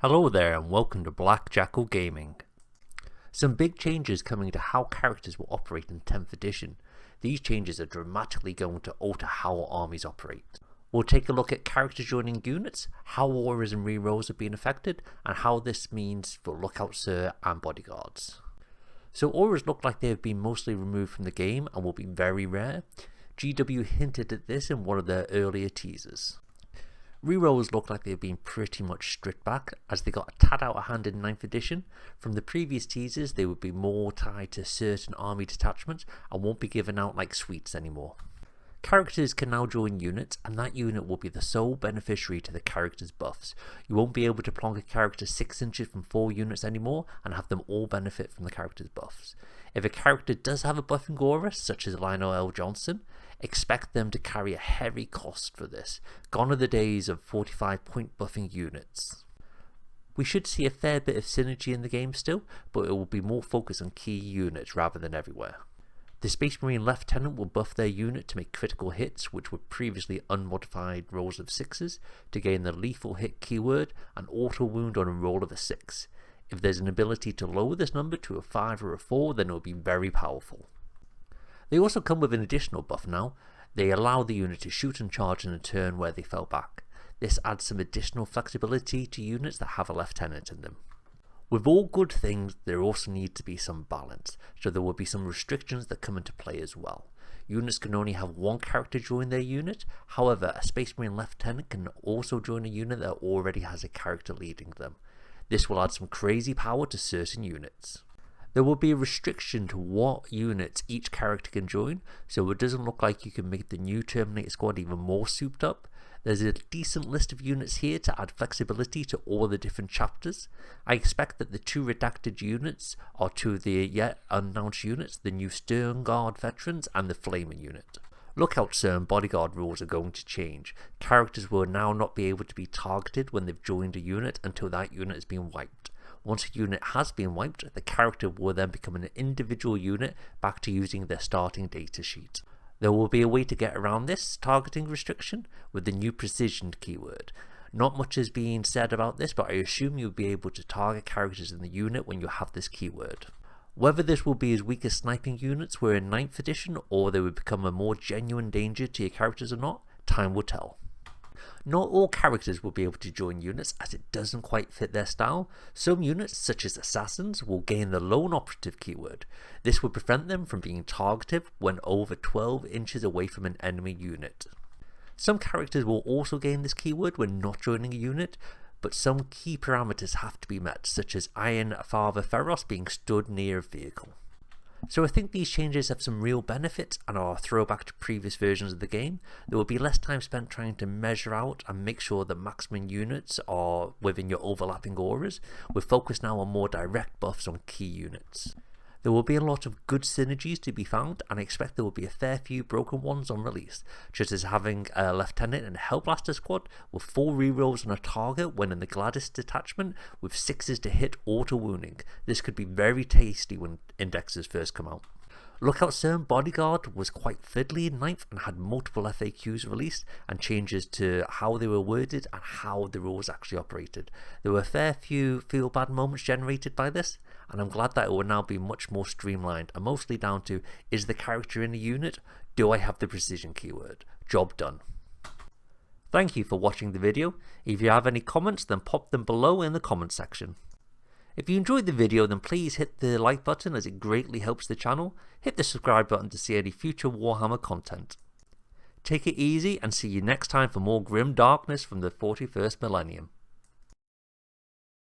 Hello there and welcome to Black Jackal Gaming. Some big changes coming to how characters will operate in 10th edition. These changes are dramatically going to alter how our armies operate. We'll take a look at characters joining units, how warriors and rerolls are being affected, and how this means for Lookout Sir and bodyguards. So auras look like they have been mostly removed from the game and will be very rare. GW hinted at this in one of their earlier teasers. Rerolls look like they've been pretty much stripped back, as they got a tad out of hand in 9th edition. From the previous teasers, they would be more tied to certain army detachments and won't be given out like sweets anymore. Characters can now join units, and that unit will be the sole beneficiary to the character's buffs. You won't be able to plonk a character 6 inches from 4 units anymore and have them all benefit from the character's buffs. If a character does have a buffing aura, such as Lionel L. Johnson, expect them to carry a heavy cost for this. Gone are the days of 45 point buffing units. We should see a fair bit of synergy in the game still, but it will be more focused on key units rather than everywhere. The Space Marine Lieutenant will buff their unit to make critical hits, which were previously unmodified rolls of 6s, to gain the lethal hit keyword and auto wound on a roll of a 6. If there's an ability to lower this number to a 5 or a 4, then it will be very powerful. They also come with an additional buff now. They allow the unit to shoot and charge in a turn where they fell back. This adds some additional flexibility to units that have a lieutenant in them. With all good things, there also needs to be some balance, so there will be some restrictions that come into play as well. Units can only have one character join their unit. However, a Space Marine Lieutenant can also join a unit that already has a character leading them. This will add some crazy power to certain units. There will be a restriction to what units each character can join, so it doesn't look like you can make the new Terminator squad even more souped up. There's a decent list of units here to add flexibility to all the different chapters. I expect that the 2 redacted units are 2 of the yet unannounced units, the new Stern Guard veterans and the Flamer unit. Lookout Sir and bodyguard rules are going to change. Characters will now not be able to be targeted when they've joined a unit until that unit has been wiped. Once a unit has been wiped, the character will then become an individual unit back to using their starting data sheet. There will be a way to get around this targeting restriction with the new precision keyword. Not much is being said about this, but I assume you'll be able to target characters in the unit when you have this keyword. Whether this will be as weak as sniping units were in 9th edition, or they will become a more genuine danger to your characters or not, time will tell. Not all characters will be able to join units, as it doesn't quite fit their style. Some units, such as assassins, will gain the lone operative keyword. This will prevent them from being targeted when over 12 inches away from an enemy unit. Some characters will also gain this keyword when not joining a unit, but some key parameters have to be met, such as Iron Father Feroz being stood near a vehicle. So I think these changes have some real benefits and are a throwback to previous versions of the game. There will be less time spent trying to measure out and make sure the maximum units are within your overlapping auras, with focus now on more direct buffs on key units. There will be a lot of good synergies to be found, and I expect there will be a fair few broken ones on release, such as having a Lieutenant and a Hellblaster squad with 4 rerolls on a target when in the Gladys detachment with 6s to hit auto wounding. This could be very tasty when indexes first come out. Lookout Sir and Bodyguard was quite fiddly in 9th and had multiple FAQs released and changes to how they were worded and how the rules actually operated. There were a fair few feel bad moments generated by this, and I'm glad that it will now be much more streamlined and mostly down to, is the character in a unit? Do I have the precision keyword? Job done. Thank you for watching the video. If you have any comments, then pop them below in the comment section. If you enjoyed the video, then please hit the like button, as it greatly helps the channel. Hit the subscribe button to see any future Warhammer content. Take it easy and see you next time for more grim darkness from the 41st millennium.